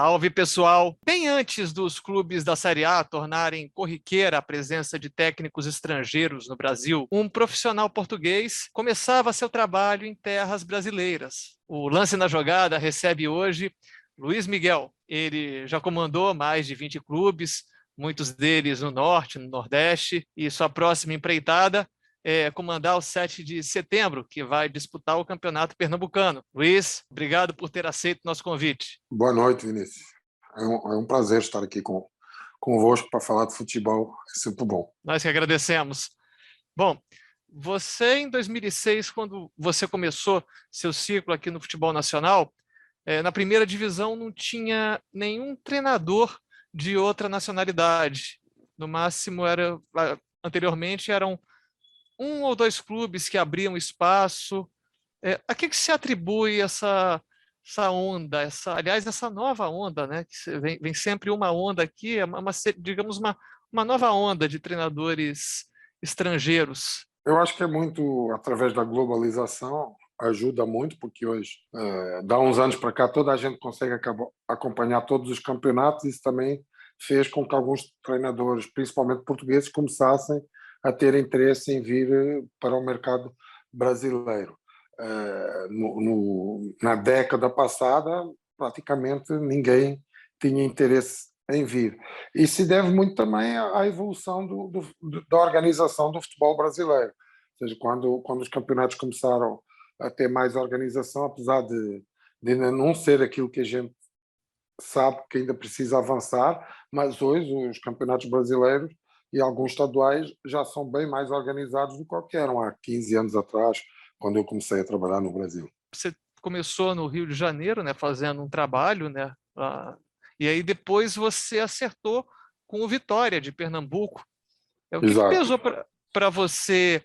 Salve, pessoal! Bem antes dos clubes da Série A tornarem corriqueira a presença de técnicos estrangeiros no Brasil, um profissional português começava seu trabalho em terras brasileiras. O Lance na Jogada recebe hoje Luiz Miguel. Ele já comandou mais de 20 clubes, muitos deles no Norte, no Nordeste, e sua próxima empreitada é comandar o 7 de setembro, que vai disputar o Campeonato Pernambucano. Luiz, obrigado por ter aceito nosso convite. Boa noite, Vinícius. É um prazer estar aqui convosco para falar de futebol. É sempre bom. Nós que agradecemos. Bom, você em 2006, quando você começou seu ciclo aqui no futebol nacional, na primeira divisão não tinha nenhum treinador de outra nacionalidade. No máximo, anteriormente eram um ou dois clubes que abriam espaço. A que se atribui essa onda, essa nova onda, né? Que vem sempre uma onda aqui, digamos, uma nova onda de treinadores estrangeiros. Eu acho que é muito através da globalização, ajuda muito, porque hoje, dá uns anos para cá, toda a gente consegue acompanhar todos os campeonatos. Isso também fez com que alguns treinadores, principalmente portugueses, começassem a ter interesse em vir para o mercado brasileiro. Na década passada, praticamente ninguém tinha interesse em vir. E se deve muito também à evolução da organização do futebol brasileiro. Ou seja, quando os campeonatos começaram a ter mais organização, apesar de ainda não ser aquilo que a gente sabe que ainda precisa avançar, mas hoje os campeonatos brasileiros e alguns estaduais já são bem mais organizados do que eram há 15 anos atrás, quando eu comecei a trabalhar no Brasil. Você começou no Rio de Janeiro, né, fazendo um trabalho, né, e aí depois você acertou com o Vitória de Pernambuco. O que pesou para você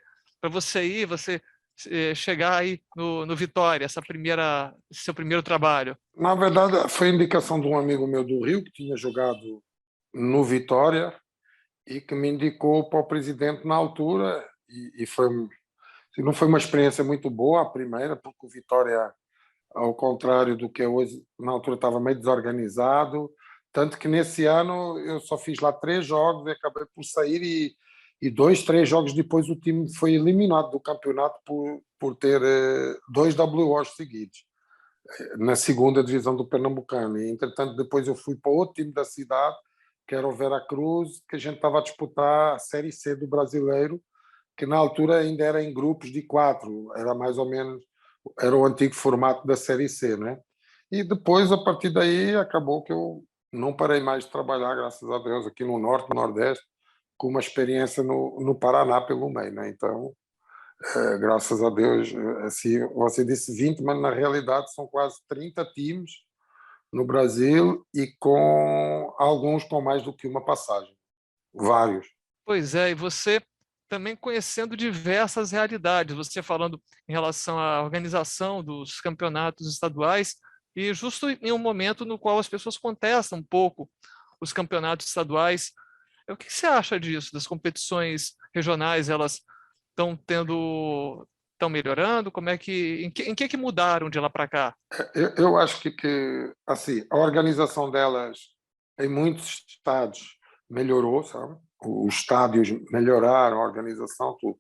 chegar aí no Vitória, seu primeiro trabalho? Na verdade, foi indicação de um amigo meu do Rio, que tinha jogado no Vitória, e que me indicou para o presidente na altura, e não foi uma experiência muito boa a primeira, porque o Vitória, ao contrário do que é hoje, na altura estava meio desorganizado, tanto que nesse ano eu só fiz lá 3 jogos e acabei por sair, e 2, 3 jogos depois o time foi eliminado do campeonato por ter 2 WOs seguidos, na segunda divisão do Pernambucano. E, entretanto, depois eu fui para outro time da cidade, que era o Veracruz, que a gente estava a disputar a Série C do Brasileiro, que na altura ainda era em grupos de 4, era mais ou menos, era o antigo formato da Série C, né? E depois, a partir daí, acabou que eu não parei mais de trabalhar, graças a Deus, aqui no Norte, no Nordeste, com uma experiência no Paraná pelo meio, né? Então, graças a Deus, assim, você disse 20, mas na realidade são quase 30 times no Brasil, e com alguns com mais do que uma passagem, vários. Pois é, e você também conhecendo diversas realidades, você falando em relação à organização dos campeonatos estaduais, e justo em um momento no qual as pessoas contestam um pouco os campeonatos estaduais. O que você acha disso, das competições regionais? Elas estão melhorando? Em que mudaram de lá para cá? Eu acho que assim, a organização delas em muitos estados melhorou, sabe? Os estádios melhoraram, a organização, tudo.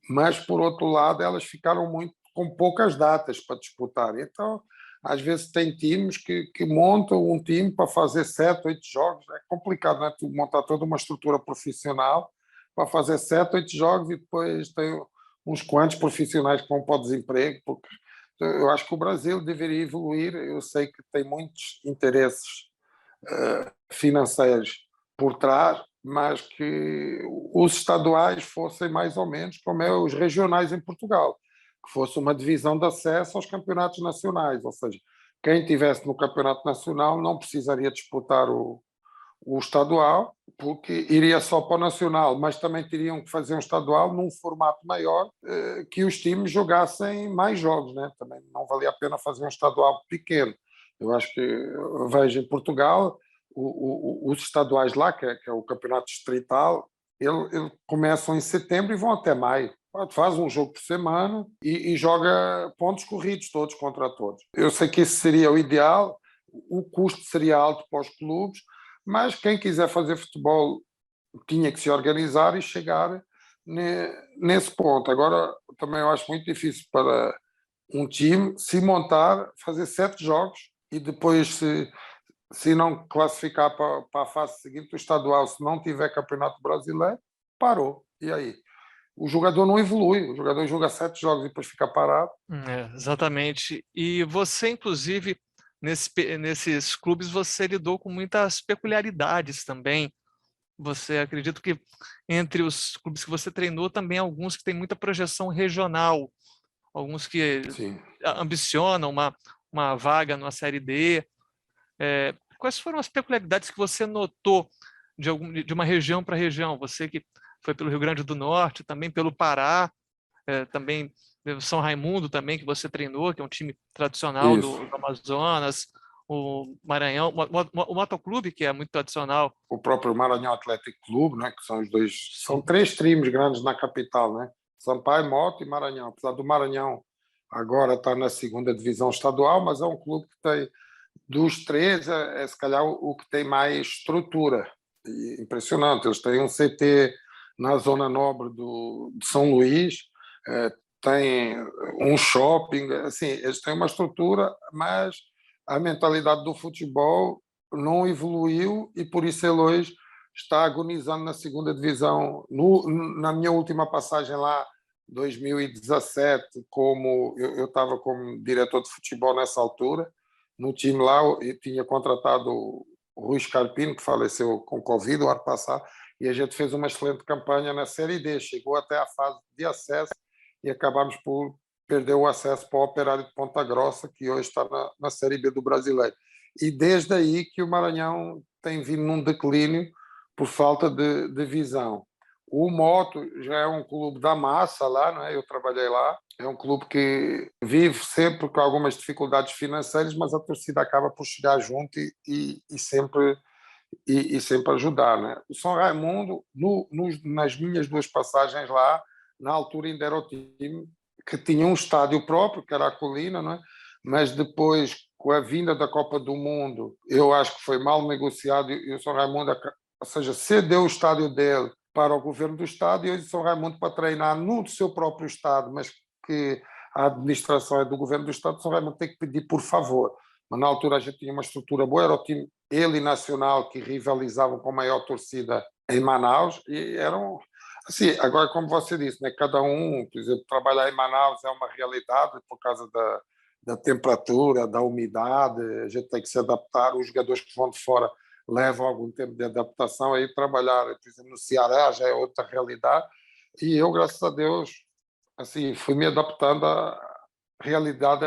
Mas, por outro lado, elas ficaram muito com poucas datas para disputar. Então, às vezes, tem times que montam um time para fazer 7, 8 jogos. É complicado, não é? Tu montar toda uma estrutura profissional para fazer 7, 8 jogos, e depois tem uns quantos profissionais que vão para o desemprego, porque eu acho que o Brasil deveria evoluir. Eu sei que tem muitos interesses financeiros por trás, mas que os estaduais fossem mais ou menos como é os regionais em Portugal, que fosse uma divisão de acesso aos campeonatos nacionais, ou seja, quem estivesse no campeonato nacional não precisaria disputar o estadual, porque iria só para o nacional, mas também teriam que fazer um estadual num formato maior, que os times jogassem mais jogos, né? Também não valia a pena fazer um estadual pequeno. Eu acho que, vejo em Portugal, os estaduais lá, que é o campeonato distrital, eles começam em setembro e vão até maio. Faz um jogo por semana e joga pontos corridos todos contra todos. Eu sei que isso seria o ideal, o custo seria alto para os clubes, mas quem quiser fazer futebol tinha que se organizar e chegar nesse ponto. Agora, também eu acho muito difícil para um time se montar, fazer 7 jogos e depois, se não classificar para a fase seguinte do estadual, se não tiver campeonato brasileiro, parou. E aí? O jogador não evolui, o jogador joga 7 jogos e depois fica parado. Exatamente. E você, inclusive, nesses clubes, você lidou com muitas peculiaridades também. Você acredito que entre os clubes que você treinou, também alguns que têm muita projeção regional, alguns que Sim. ambicionam uma vaga numa Série D. Quais foram as peculiaridades que você notou de uma região para região? Você que foi pelo Rio Grande do Norte, também pelo Pará, também São Raimundo também, que você treinou, que é um time tradicional Isso. do Amazonas, o Maranhão, o Motoclube, que é muito tradicional. O próprio Maranhão Atlético Clube, né, que são os dois, são 3 times grandes na capital, né? Sampaio, Moto e Maranhão. Apesar do Maranhão agora estar na segunda divisão estadual, mas é um clube que tem, dos 3, se calhar o que tem mais estrutura. E impressionante, eles têm um CT na zona nobre de São Luís, têm um shopping, assim, eles têm uma estrutura, mas a mentalidade do futebol não evoluiu e por isso ele hoje está agonizando na segunda divisão. Na minha última passagem lá, 2017, como eu estava como diretor de futebol nessa altura, no time lá eu tinha contratado o Rui Scarpino, que faleceu com Covid o ano passado, e a gente fez uma excelente campanha na Série D, chegou até a fase de acesso e acabámos por perder o acesso para o Operário de Ponta Grossa, que hoje está na Série B do Brasileiro. E desde aí que o Maranhão tem vindo num declínio por falta de visão. O Moto já é um clube da massa lá, não é? Eu trabalhei lá. É um clube que vive sempre com algumas dificuldades financeiras, mas a torcida acaba por chegar junto e sempre ajudar, né? O São Raimundo, nas minhas 2 passagens lá, na altura ainda era o time que tinha um estádio próprio, que era a Colina, não é? Mas depois, com a vinda da Copa do Mundo, eu acho que foi mal negociado e o São Raimundo, ou seja, cedeu o estádio dele para o governo do estado e hoje o São Raimundo para treinar no seu próprio estado, mas que a administração é do governo do estado, o São Raimundo tem que pedir por favor. Mas na altura a gente tinha uma estrutura boa, era o time ele e Nacional que rivalizavam com a maior torcida em Manaus e eram assim, agora como você disse, né, cada um, por exemplo, trabalhar em Manaus é uma realidade por causa da temperatura, da umidade, a gente tem que se adaptar, os jogadores que vão de fora levam algum tempo de adaptação, aí trabalhar, por exemplo, no Ceará já é outra realidade e eu, graças a Deus, assim, fui me adaptando à realidade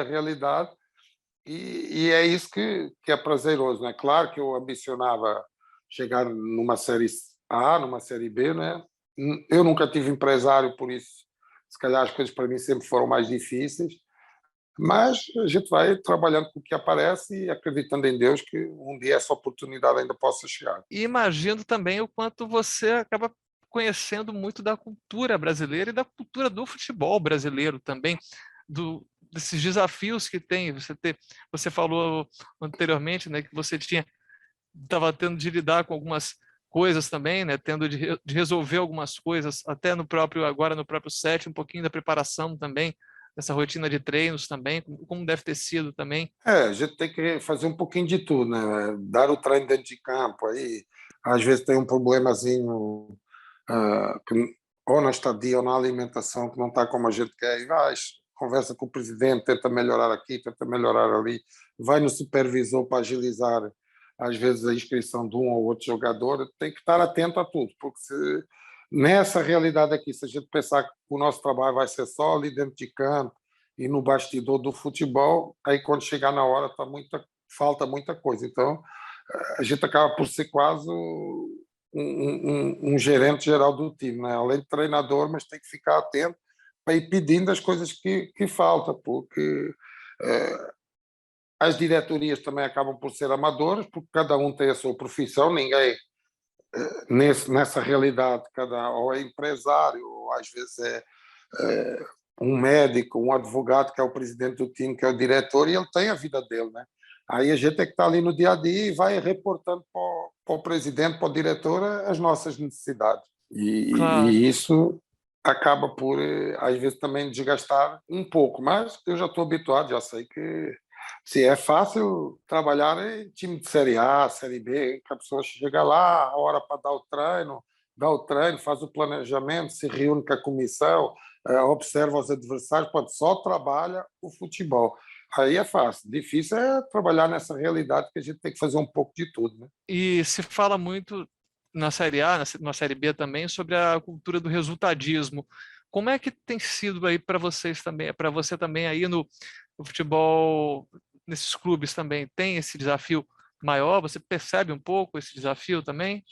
e é isso que é prazeroso, né? Claro que eu ambicionava chegar numa série A, numa série B, né? Eu nunca tive empresário, por isso, se calhar as coisas para mim sempre foram mais difíceis, mas a gente vai trabalhando com o que aparece e acreditando em Deus que um dia essa oportunidade ainda possa chegar. E imagino também o quanto você acaba conhecendo muito da cultura brasileira e da cultura do futebol brasileiro também, desses desafios que tem. Você falou anteriormente, né, que você estava tendo de lidar com algumas coisas também, né, tendo de resolver algumas coisas, até agora no próprio set, um pouquinho da preparação também, dessa rotina de treinos também, como deve ter sido também. A gente tem que fazer um pouquinho de tudo, né? Dar o treino dentro de campo, aí às vezes tem um problemazinho que, ou na estadia ou na alimentação que não está como a gente quer, e vai, conversa com o presidente, tenta melhorar aqui, tenta melhorar ali, vai no supervisor para agilizar às vezes a inscrição de um ou outro jogador, tem que estar atento a tudo, porque nessa realidade aqui, se a gente pensar que o nosso trabalho vai ser só ali dentro de campo e no bastidor do futebol, aí quando chegar na hora falta muita coisa. Então, a gente acaba por ser quase um gerente geral do time, né? Além de treinador, mas tem que ficar atento para ir pedindo as coisas que faltam, porque as diretorias também acabam por ser amadoras, porque cada um tem a sua profissão, ninguém nessa realidade, ou é empresário, ou às vezes é um médico, um advogado que é o presidente do time, que é o diretor, e ele tem a vida dele, né? Aí a gente é que está ali no dia a dia e vai reportando para o presidente, para o diretor, as nossas necessidades. Claro. E isso acaba por, às vezes, também desgastar um pouco, mas eu já estou habituado, já sei que se é fácil trabalhar em time de Série A, Série B, que a pessoa chega lá, a hora para dar o treino, dá o treino, faz o planejamento, se reúne com a comissão, observa os adversários, pode só trabalha o futebol. Aí é fácil. Difícil é trabalhar nessa realidade que a gente tem que fazer um pouco de tudo, né? E se fala muito na Série A, na Série B também, sobre a cultura do resultadismo. Como é que tem sido aí para vocês também, para você também aí no futebol, nesses clubes também, tem esse desafio maior? Você percebe um pouco esse desafio também?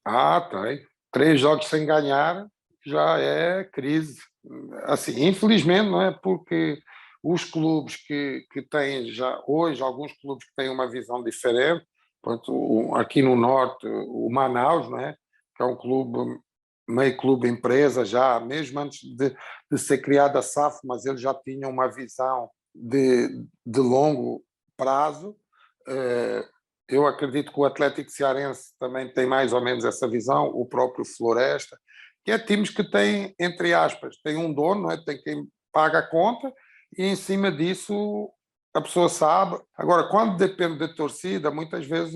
Ah, tem. 3 jogos sem ganhar já é crise. Assim, infelizmente, não é porque os clubes que têm já hoje, alguns clubes que têm uma visão diferente, portanto, aqui no Norte, o Manaus, não é? Que é um clube, meio clube empresa já, mesmo antes de ser criada a SAF, mas eles já tinham uma visão de longo prazo. Eh, eu acredito que o Atlético Cearense também tem mais ou menos essa visão, o próprio Floresta, que é times que têm, entre aspas, tem um dono, não é? Tem quem paga a conta e em cima disso a pessoa sabe. Agora, quando depende da torcida, muitas vezes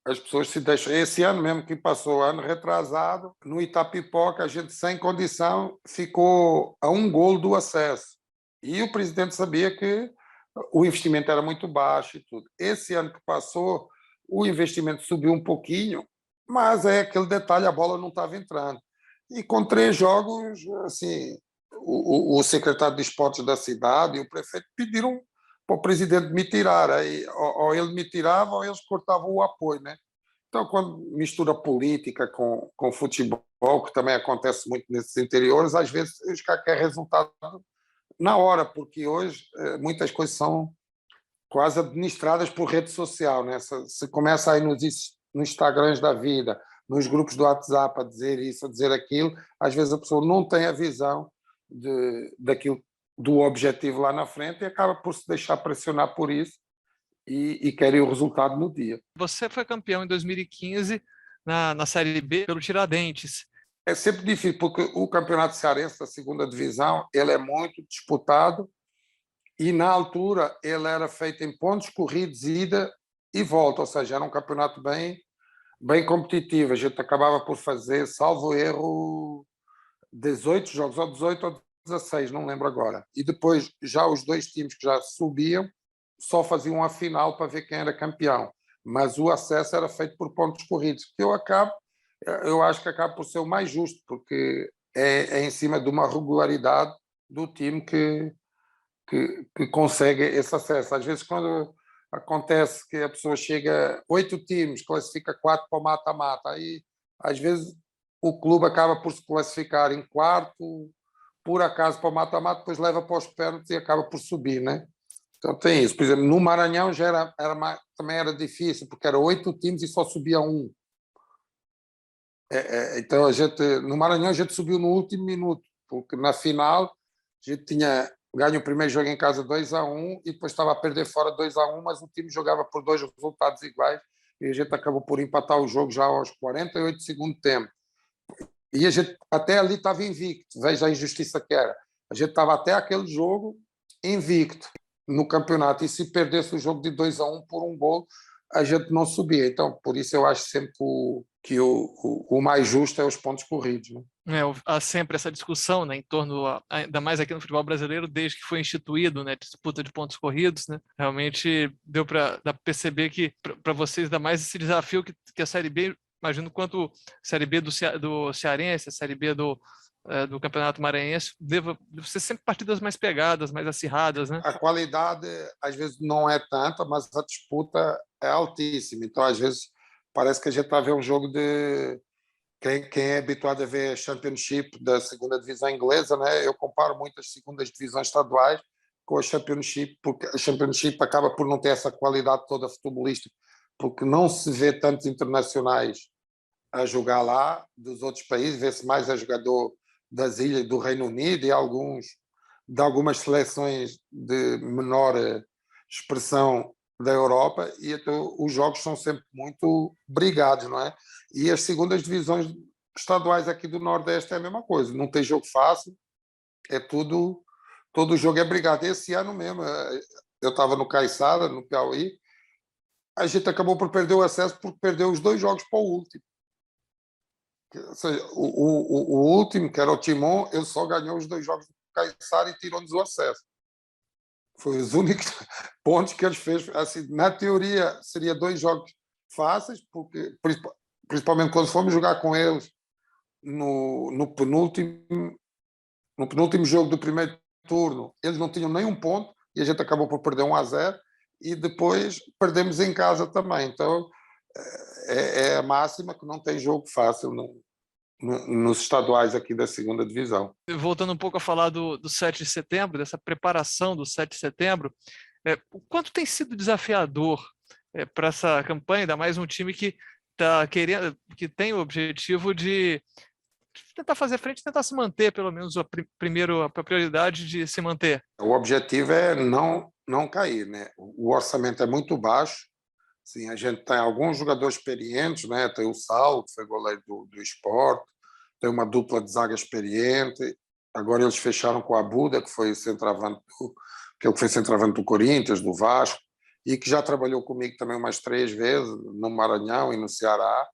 as pessoas se deixam. Esse ano mesmo que passou, ano retrasado, no Itapipoca, a gente sem condição ficou a um golo do acesso. E o presidente sabia que o investimento era muito baixo e tudo. Esse ano que passou, o investimento subiu um pouquinho, mas é aquele detalhe, a bola não estava entrando. E com 3 jogos, assim, o secretário de esportes da cidade e o prefeito pediram para o presidente me tirar. Aí, ou ele me tirava ou eles cortavam o apoio, né? Então, quando mistura política com futebol, que também acontece muito nesses interiores, às vezes os caras querem resultado na hora, porque hoje muitas coisas são quase administradas por rede social, né? Se começa aí nos Instagrams da vida, nos grupos do WhatsApp a dizer isso, a dizer aquilo, às vezes a pessoa não tem a visão daquilo, do objetivo lá na frente e acaba por se deixar pressionar por isso e querer o resultado no dia. Você foi campeão em 2015 na Série B pelo Tiradentes. É sempre difícil, porque o campeonato cearense da segunda divisão ele é muito disputado e na altura ele era feito em pontos corridos, ida e volta, ou seja, era um campeonato bem competitivo. A gente acabava por fazer, salvo erro, 18 jogos, ou 18 ou 16, não lembro agora. E depois já os 2 times que já subiam só faziam a final para ver quem era campeão. Mas o acesso era feito por pontos corridos, que eu acho que acaba por ser o mais justo, porque é em cima de uma regularidade do time que consegue esse acesso. Às vezes, quando acontece que a pessoa chega 8 times, classifica 4 para o mata-mata, aí às vezes o clube acaba por se classificar em quarto, por acaso para o mata-mata, depois leva para os pênaltis e acaba por subir, né? Então tem isso. Por exemplo, no Maranhão já também era difícil, porque eram 8 times e só subia um. Então no Maranhão a gente subiu no último minuto, porque na final a gente tinha ganho o primeiro jogo em casa 2-1 e depois estava a perder fora 2-1, mas o time jogava por 2 resultados iguais e a gente acabou por empatar o jogo já aos 48 do segundo tempo. E a gente até ali estava invicto, veja a injustiça que era. A gente estava até aquele jogo invicto no campeonato e se perdesse o jogo de 2-1 por um gol, a gente não subia. Então, por isso eu acho sempre que o mais justo é os pontos corridos, né? Há sempre essa discussão, né, em torno, ainda mais aqui no futebol brasileiro, desde que foi instituído, né, disputa de pontos corridos, né, realmente deu para perceber que para vocês ainda mais esse desafio que a Série B, imagino quanto a Série B do Cearense, a Série B do Campeonato Maranhense, deva ser sempre partidas mais pegadas, mais acirradas, né? A qualidade às vezes não é tanta, mas a disputa é altíssima. Então, às vezes, parece que a gente está a ver um jogo de quem é habituado a ver a Championship da segunda divisão inglesa, né? Eu comparo muito as segundas divisões estaduais com a Championship, porque a Championship acaba por não ter essa qualidade toda futebolística, porque não se vê tantos internacionais a jogar lá dos outros países, vê-se mais a jogador das ilhas do Reino Unido e alguns de algumas seleções de menor expressão da Europa, e então os jogos são sempre muito brigados, não é? E as segundas divisões estaduais aqui do Nordeste é a mesma coisa, não tem jogo fácil, é tudo, todo jogo é brigado. Esse ano mesmo, eu estava no Caiçara, no Piauí, a gente acabou por perder o acesso porque perdeu os 2 jogos para o último. Ou seja, o último, que era o Timon, ele só ganhou os 2 jogos do Caiçara e tirou-nos o acesso. Foi os únicos pontos que eles fez. Assim, na teoria, seria 2 jogos fáceis, porque principalmente quando fomos jogar com eles no penúltimo jogo do primeiro turno, eles não tinham nenhum ponto e a gente acabou por perder 1-0 e depois perdemos em casa também. Então, é a máxima que não tem jogo fácil nos estaduais aqui da segunda divisão. Voltando um pouco a falar do 7 de setembro, dessa preparação do 7 de setembro, o quanto tem sido desafiador para essa campanha, ainda mais um time que tá querendo, que tem o objetivo de tentar fazer frente, tentar se manter, pelo menos primeiro a prioridade de se manter. O objetivo é não cair, né? O orçamento é muito baixo. Sim, a gente tem alguns jogadores experientes, né? Tem o Saulo, que foi goleiro do Sport, tem uma dupla de zaga experiente. Agora eles fecharam com a Buda, que foi centroavante do Corinthians, do Vasco, e que já trabalhou comigo também umas 3 vezes no Maranhão e no Ceará.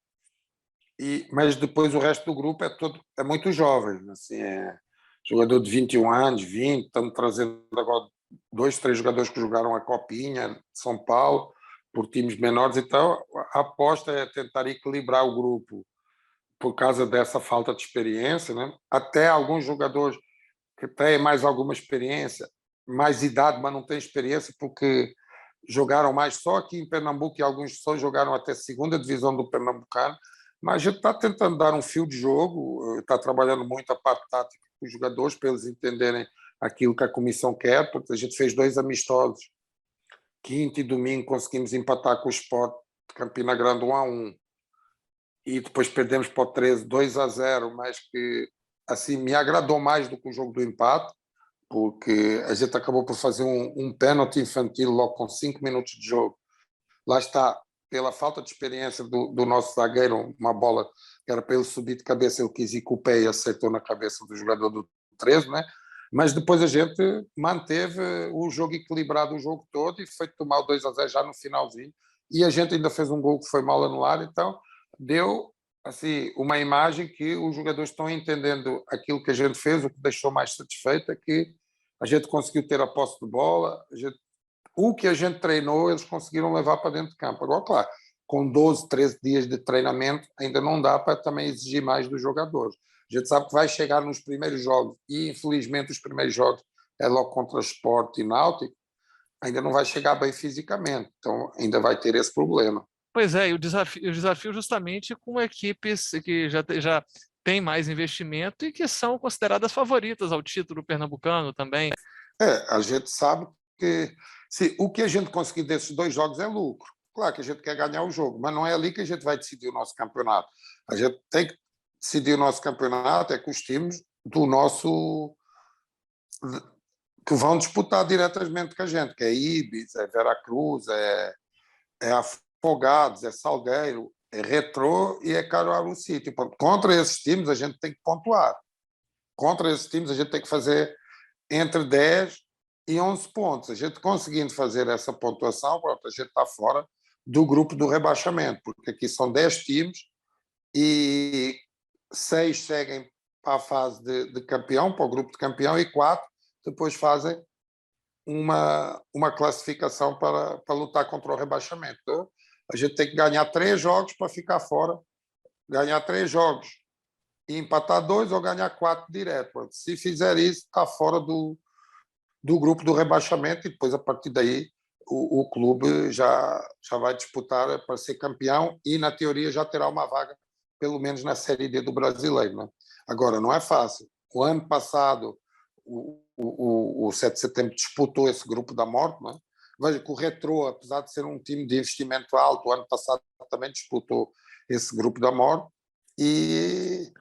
Mas depois o resto do grupo é muito jovem, assim, jogador de 21 anos, 20, estamos trazendo agora 2, 3 jogadores que jogaram a Copinha de São Paulo por times menores, então a aposta é tentar equilibrar o grupo por causa dessa falta de experiência, né? Até alguns jogadores que têm mais alguma experiência, mais idade, mas não têm experiência porque jogaram mais só aqui em Pernambuco e alguns só jogaram até a segunda divisão do Pernambucano, mas a gente está tentando dar um fio de jogo, está trabalhando muito a parte tática com os jogadores para eles entenderem aquilo que a comissão quer, porque a gente fez 2 amistosos, quinta e domingo conseguimos empatar com o Sport de Campina Grande 1-1 e depois perdemos para o 13 2-0, mas que assim me agradou mais do que o jogo do empate, porque a gente acabou por fazer um pênalti infantil logo com 5 minutos de jogo. Lá está, pela falta de experiência do nosso zagueiro, uma bola que era para ele subir de cabeça, ele quis ir com o pé e acertou na cabeça do jogador do 13, né? Mas depois a gente manteve o jogo equilibrado o jogo todo e foi tomar o 2-0 já no finalzinho. E a gente ainda fez um gol que foi mal anulado, então deu assim uma imagem que os jogadores estão entendendo aquilo que a gente fez. O que deixou mais satisfeito é que a gente conseguiu ter a posse de bola, o que a gente treinou, eles conseguiram levar para dentro de campo. Agora, claro, com 12, 13 dias de treinamento, ainda não dá para também exigir mais dos jogadores. A gente sabe que vai chegar nos primeiros jogos, e infelizmente os primeiros jogos é logo contra o Sport e Náutico, ainda não vai chegar bem fisicamente, então ainda vai ter esse problema. Pois é, e o desafio justamente com equipes que já têm mais investimento e que são consideradas favoritas ao título pernambucano também. A gente sabe que se o que a gente conseguir desses 2 jogos é lucro. Claro que a gente quer ganhar o jogo, mas não é ali que a gente vai decidir o nosso campeonato. A gente tem que decidir o nosso campeonato é com os times do nosso que vão disputar diretamente com a gente, que é Ibis, é Veracruz, é Afogados, é Salgueiro, é Retrô e é Caruaru City. Contra esses times a gente tem que pontuar. Contra esses times a gente tem que fazer entre 10 e 11 pontos. A gente conseguindo fazer essa pontuação, a gente está fora do grupo do rebaixamento, porque aqui são 10 times e 6 seguem para a fase de campeão, para o grupo de campeão, e 4 depois fazem uma classificação para lutar contra o rebaixamento. Então, a gente tem que ganhar 3 jogos para ficar fora, ganhar 3 jogos e empatar 2 ou ganhar 4 direto. Se fizer isso, está fora do grupo do rebaixamento e depois, a partir daí, o clube já vai disputar para ser campeão e, na teoria, já terá uma vaga, pelo menos na Série D do Brasileiro. Né? Agora, não é fácil. O ano passado, o 7 de setembro disputou esse grupo da morte. Né? Veja que o Retrô, apesar de ser um time de investimento alto, o ano passado também disputou esse grupo da morte. E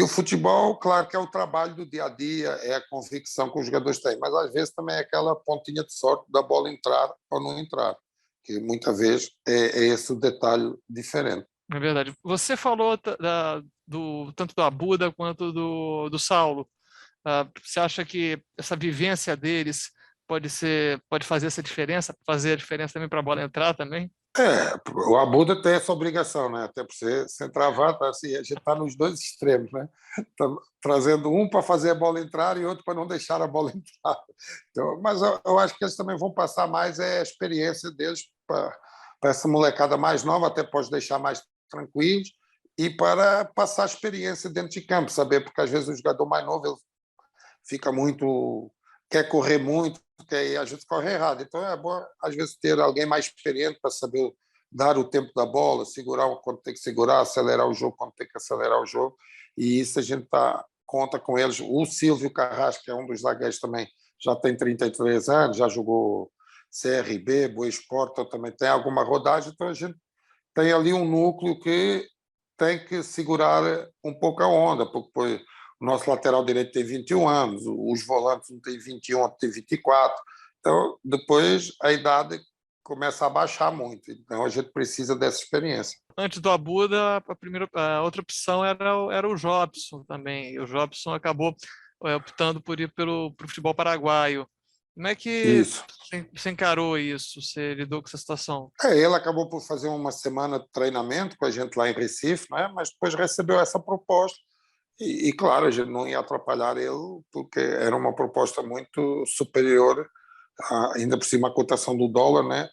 o futebol, claro que é o trabalho do dia a dia, é a convicção que os jogadores têm, mas às vezes também é aquela pontinha de sorte da bola entrar ou não entrar. que muitas vezes é esse o detalhe diferente. É verdade. Você falou tanto do Abuda quanto do Saulo. Você acha que essa vivência deles pode fazer essa diferença, fazer a diferença também para a bola entrar também? O Abuda tem essa obrigação, né? Até por ser centroavante, assim, a gente está nos dois extremos, né? Tá trazendo um para fazer a bola entrar e outro para não deixar a bola entrar. Então, mas eu acho que eles também vão passar mais a experiência deles para essa molecada mais nova, até pode deixar mais tranquilos e para passar a experiência dentro de campo, saber, porque às vezes o jogador mais novo ele fica muito, quer correr muito, e às vezes corre errado. Então é bom, às vezes, ter alguém mais experiente para saber dar o tempo da bola, segurar quando tem que segurar, acelerar o jogo quando tem que acelerar o jogo. E isso a gente conta com eles. O Silvio Carrasco, que é um dos zagueiros também, já tem 33 anos, já jogou CRB, Boa Esporte, então também tem alguma rodagem. Então a gente tem ali um núcleo que tem que segurar um pouco a onda, porque depois o nosso lateral direito tem 21 anos, os volantes um têm 21, outro tem 24. Então, depois a idade começa a baixar muito. Então, a gente precisa dessa experiência. Antes do Abuda, a outra opção era o Jobson também. E o Jobson acabou optando por ir pro futebol paraguaio. Como é que Isso. você encarou isso? Você lidou com essa situação? Ele acabou por fazer uma semana de treinamento com a gente lá em Recife, né? Mas depois recebeu essa proposta. E, claro, a gente não ia atrapalhar ele, porque era uma proposta muito superior, ainda por cima a cotação do dólar, né?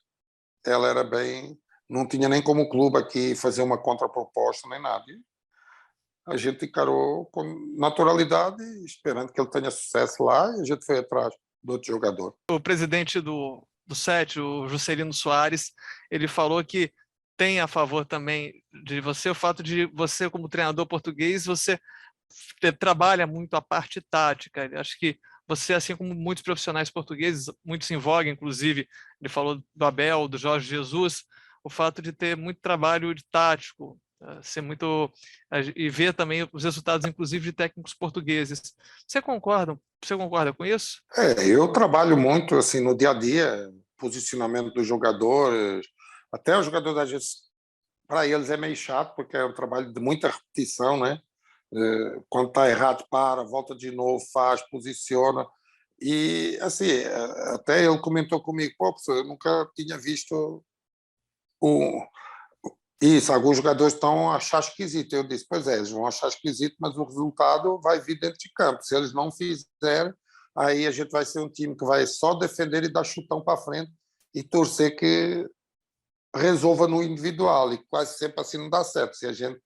Ela era bem. Não tinha nem como clube aqui fazer uma contraproposta nem nada. E a gente encarou com naturalidade, esperando que ele tenha sucesso lá, e a gente foi atrás do outro jogador. O presidente do SET, o Juscelino Soares, ele falou que tem a favor também de você o fato de você, como treinador português, você trabalha muito a parte tática. Acho que você, assim como muitos profissionais portugueses, muitos em voga, inclusive, ele falou do Abel, do Jorge Jesus, o fato de ter muito trabalho de tático, ser muito e ver também os resultados, inclusive, de técnicos portugueses. Você concorda? Você concorda com isso? Eu trabalho muito assim no dia a dia, posicionamento dos jogadores, até os jogadores às vezes para eles é meio chato porque é um trabalho de muita repetição, né? Quando está errado para, volta de novo, faz, posiciona. E assim, até ele comentou comigo, pô, professor, eu nunca tinha visto o, isso, alguns jogadores estão a achar esquisito. Eu disse, pois é, eles vão achar esquisito, mas o resultado vai vir dentro de campo. Se eles não fizerem, aí a gente vai ser um time que vai só defender e dar chutão para frente e torcer que resolva no individual. E quase sempre assim não dá certo. Se a gente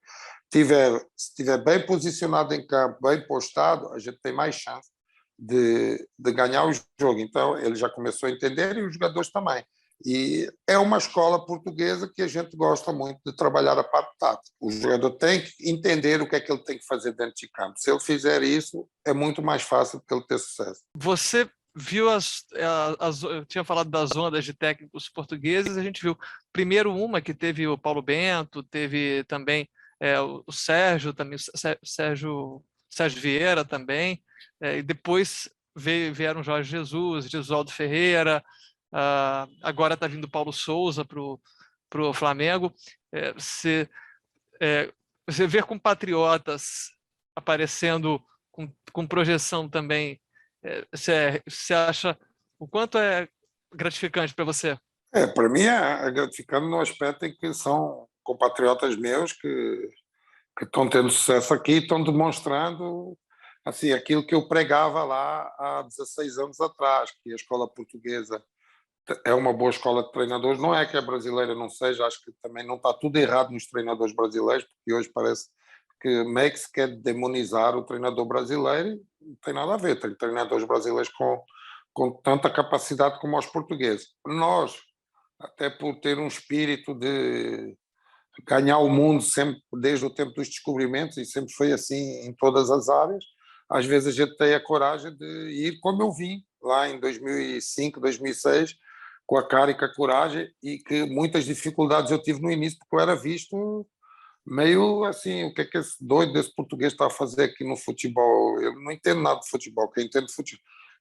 estiver bem posicionado em campo, bem postado, a gente tem mais chance de ganhar o jogo. Então, ele já começou a entender e os jogadores também. E é uma escola portuguesa que a gente gosta muito de trabalhar a parte tática. O jogador tem que entender o que é que ele tem que fazer dentro de campo. Se ele fizer isso, é muito mais fácil para ele ter sucesso. Você viu eu tinha falado das ondas de técnicos portugueses, a gente viu primeiro uma que teve o Paulo Bento, teve também o Sérgio, também Sérgio Vieira também, e depois vieram Jorge Jesus, Jesualdo Ferreira, agora está vindo Paulo Souza para o Flamengo. Você vê compatriotas aparecendo com projeção também. Você acha o quanto é gratificante para você? Para mim é gratificante no aspecto em que são compatriotas meus que estão tendo sucesso aqui e estão demonstrando assim, aquilo que eu pregava lá há 16 anos atrás, que a escola portuguesa é uma boa escola de treinadores. Não é que a brasileira não seja, acho que também não está tudo errado nos treinadores brasileiros, porque hoje parece que meio que se quer demonizar o treinador brasileiro e não tem nada a ver. Tem treinadores brasileiros com tanta capacidade como os portugueses. Nós, até por ter um espírito de ganhar o mundo sempre, desde o tempo dos descobrimentos, e sempre foi assim em todas as áreas, às vezes a gente tem a coragem de ir como eu vim, lá em 2005, 2006, com a cara e com a coragem, e que muitas dificuldades eu tive no início, porque eu era visto meio assim, o que é que esse doido desse português está a fazer aqui no futebol? Eu não entendo nada de futebol, quem entende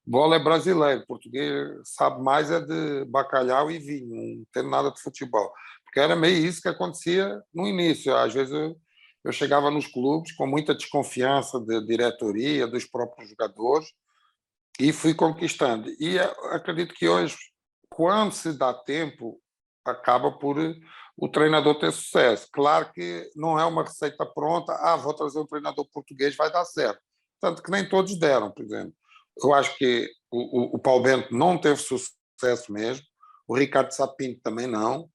Bola é brasileiro, português sabe mais é de bacalhau e vinho, não tem nada de futebol. Porque era meio isso que acontecia no início. Às vezes eu chegava nos clubes com muita desconfiança da diretoria, dos próprios jogadores, e fui conquistando. E acredito que hoje, quando se dá tempo, acaba por o treinador ter sucesso. Claro que não é uma receita pronta, vou trazer um treinador português, vai dar certo. Tanto que nem todos deram, por exemplo. Eu acho que o Paulo Bento não teve sucesso mesmo, o Ricardo Sapinto também não.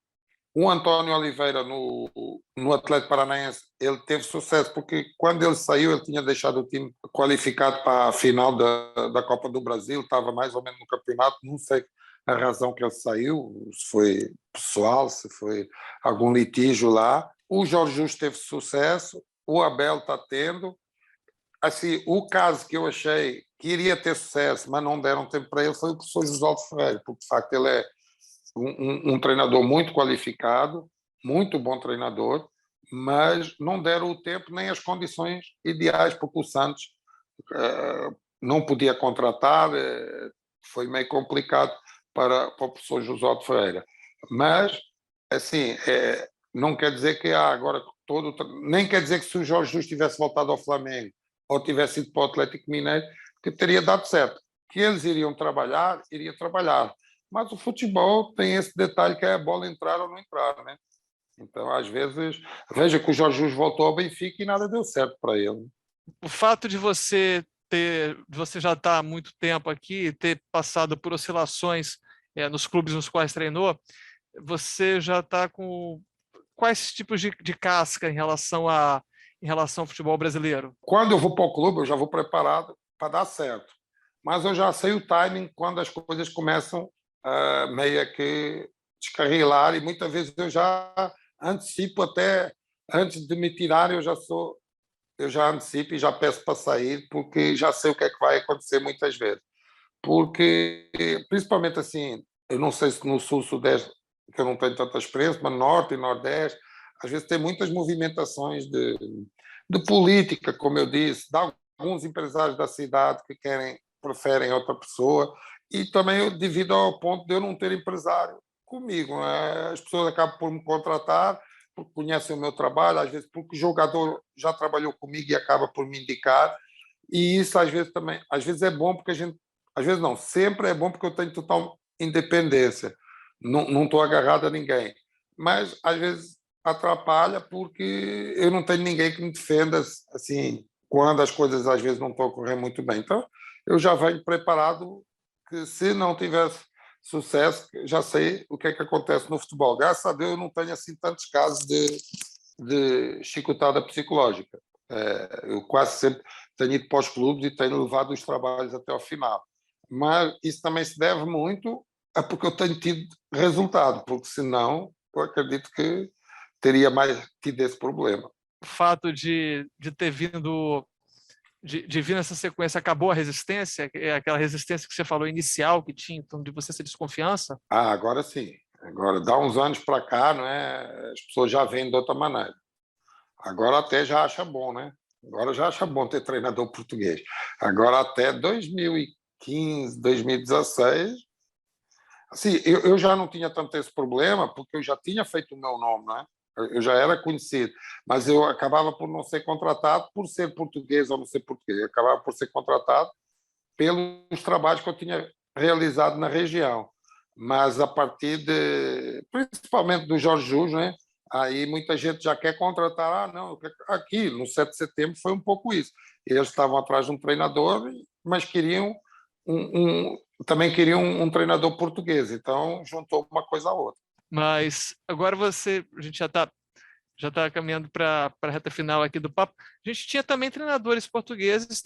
O António Oliveira no Atlético Paranaense, ele teve sucesso porque quando ele saiu ele tinha deixado o time qualificado para a final da Copa do Brasil, estava mais ou menos no campeonato, não sei a razão que ele saiu, se foi pessoal, se foi algum litígio lá. O Jorge Jesus teve sucesso, o Abel está tendo. Assim, o caso que eu achei que iria ter sucesso, mas não deram tempo para ele, foi o professor José Ferreira, porque de facto ele é um treinador muito qualificado, muito bom treinador, mas não deram o tempo nem as condições ideais, porque o Santos não podia contratar, foi meio complicado para o professor José de Ferreira. Mas, assim, não quer dizer que agora todo. Nem quer dizer que se o Jorge Jesus tivesse voltado ao Flamengo ou tivesse ido para o Atlético Mineiro, que teria dado certo. Que eles iriam trabalhar, iria trabalhar. Mas o futebol tem esse detalhe que é a bola entrar ou não entrar, né? Então, às vezes, veja que o Jorge Jesus voltou ao Benfica e nada deu certo para ele. O fato de você já estar há muito tempo aqui, ter passado por oscilações nos clubes nos quais treinou, você já está com quais tipos de casca em relação ao futebol brasileiro? Quando eu vou para o clube, eu já vou preparado para dar certo. Mas eu já sei o timing quando as coisas começam a meio que descarrilar e muitas vezes eu já antecipo até antes de me tirar, eu já antecipo e já peço para sair porque já sei o que é que vai acontecer muitas vezes. Porque, principalmente assim, eu não sei se no sul, sudeste, que eu não tenho tanta experiência, mas norte e nordeste, às vezes tem muitas movimentações de política, como eu disse, de alguns empresários da cidade que preferem outra pessoa, e também devido ao ponto de eu não ter empresário comigo. Né? As pessoas acabam por me contratar porque conhecem o meu trabalho, às vezes porque o jogador já trabalhou comigo e acaba por me indicar, e isso às vezes também, às vezes é bom porque a gente, às vezes não, sempre é bom porque eu tenho total independência, não estou agarrado a ninguém, mas às vezes atrapalha porque eu não tenho ninguém que me defenda assim quando as coisas às vezes não estão a correr muito bem. Então eu já venho preparado que se não tivesse sucesso, já sei o que é que acontece no futebol. Graças a Deus eu não tenho assim tantos casos de chicotada psicológica. Eu quase sempre tenho ido para os clubes e tenho levado os trabalhos até ao final. Mas isso também se deve muito a porque eu tenho tido resultado, porque senão eu acredito que teria mais tido esse problema. O fato de ter vindo de vir nessa sequência, acabou a resistência, aquela resistência que você falou inicial que tinha, então de você ser desconfiança? Agora sim. Agora, dá uns anos para cá, não é? As pessoas já veem de outra maneira. Agora até já acha bom, né? Agora já acha bom ter treinador português. Agora até 2015, 2016, assim, eu já não tinha tanto esse problema, porque eu já tinha feito o meu nome, né? Eu já era conhecido, mas eu acabava por não ser contratado por ser português ou não ser português. Eu acabava por ser contratado pelos trabalhos que eu tinha realizado na região. Mas a partir principalmente do Jorge Jesus, né? Aí muita gente já quer contratar. Não, aqui no 7 de setembro foi um pouco isso. Eles estavam atrás de um treinador, mas queriam também queriam um treinador português. Então juntou uma coisa à outra. Mas agora a gente já tá caminhando para a reta final aqui do papo. A gente tinha também treinadores portugueses,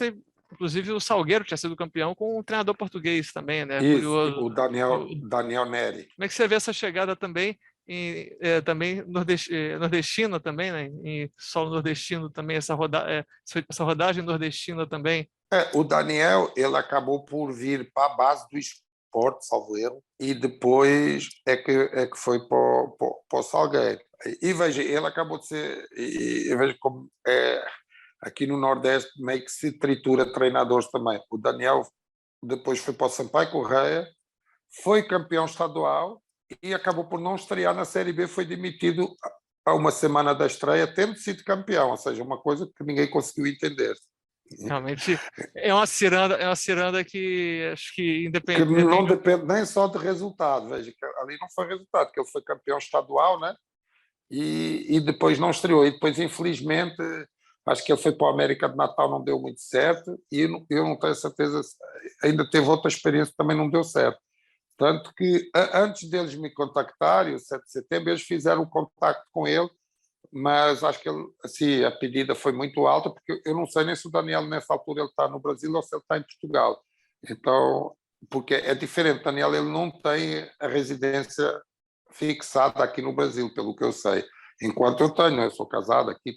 inclusive o Salgueiro tinha sido campeão com um treinador português também, né? Isso, Curioso. o Daniel Neri. Como é que você vê essa chegada também também nordestina também, né? Em solo nordestino também essa rodagem nordestina também. O Daniel, ele acabou por vir para a base do esporte, salvo erro, e depois é que foi para o Salgueiro. E veja, ele acabou de ser, e veja como aqui no Nordeste meio que se tritura treinadores também. O Daniel depois foi para o Sampaio Corrêa, foi campeão estadual e acabou por não estrear na Série B, foi demitido a uma semana da estreia, tendo sido campeão, ou seja, uma coisa que ninguém conseguiu entender. Realmente é uma ciranda que acho que Que não independente. depende nem só de resultado, veja, que ali não foi resultado, que ele foi campeão estadual, né? E depois não estreou. E depois, infelizmente, acho que ele foi para o América de Natal, não deu muito certo, e eu não tenho certeza, ainda teve outra experiência que também não deu certo. Tanto que antes deles me contactarem, o 7 de setembro, eles fizeram um contacto com ele, mas acho que ele, assim, a pedida foi muito alta, porque eu não sei nem se o Daniel nessa altura ele está no Brasil ou se ele está em Portugal. Então, porque é diferente, Daniel ele não tem a residência fixada aqui no Brasil, pelo que eu sei. Enquanto eu tenho, eu sou casado aqui,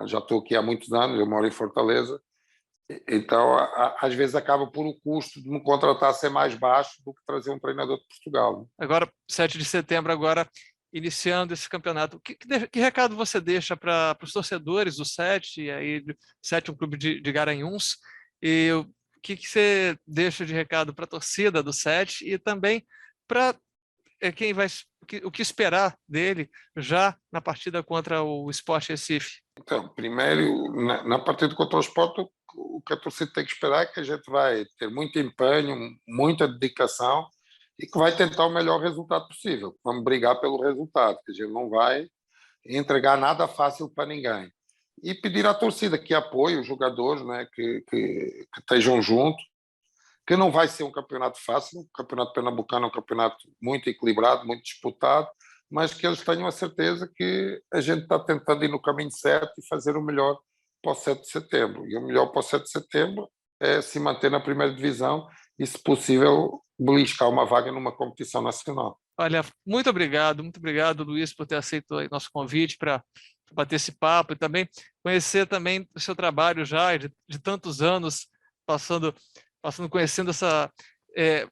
já estou aqui há muitos anos, eu moro em Fortaleza, então às vezes acaba por o custo de me contratar ser mais baixo do que trazer um treinador de Portugal. Agora, 7 de setembro, agora iniciando esse campeonato, que recado você deixa para os torcedores do Sete, e aí Sete é um clube de Garanhuns, e o que você deixa de recado para a torcida do Sete e também para quem vai, o que esperar dele já na partida contra o Sport Recife? Então, primeiro, na partida contra o Sport, o que a torcida tem que esperar é que a gente vai ter muito empenho, muita dedicação e que vai tentar o melhor resultado possível. Vamos brigar pelo resultado, que a gente não vai entregar nada fácil para ninguém. E pedir à torcida que apoie os jogadores, né, que estejam juntos, que não vai ser um campeonato fácil, o campeonato pernambucano é um campeonato muito equilibrado, muito disputado, mas que eles tenham a certeza que a gente está tentando ir no caminho certo e fazer o melhor para o 7 de setembro. E o melhor para o 7 de setembro é se manter na primeira divisão e, se possível, beliscar uma vaga numa competição nacional. Olha, muito obrigado, Luiz, por ter aceito o nosso convite para bater esse papo e também conhecer também o seu trabalho já de tantos anos, passando, conhecendo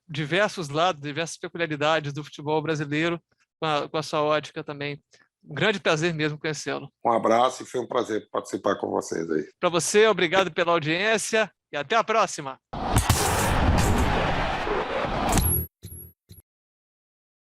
diversos lados, diversas peculiaridades do futebol brasileiro, com a sua ótica também. Um grande prazer mesmo conhecê-lo. Um abraço e foi um prazer participar com vocês aí. Para você, obrigado pela audiência e até a próxima.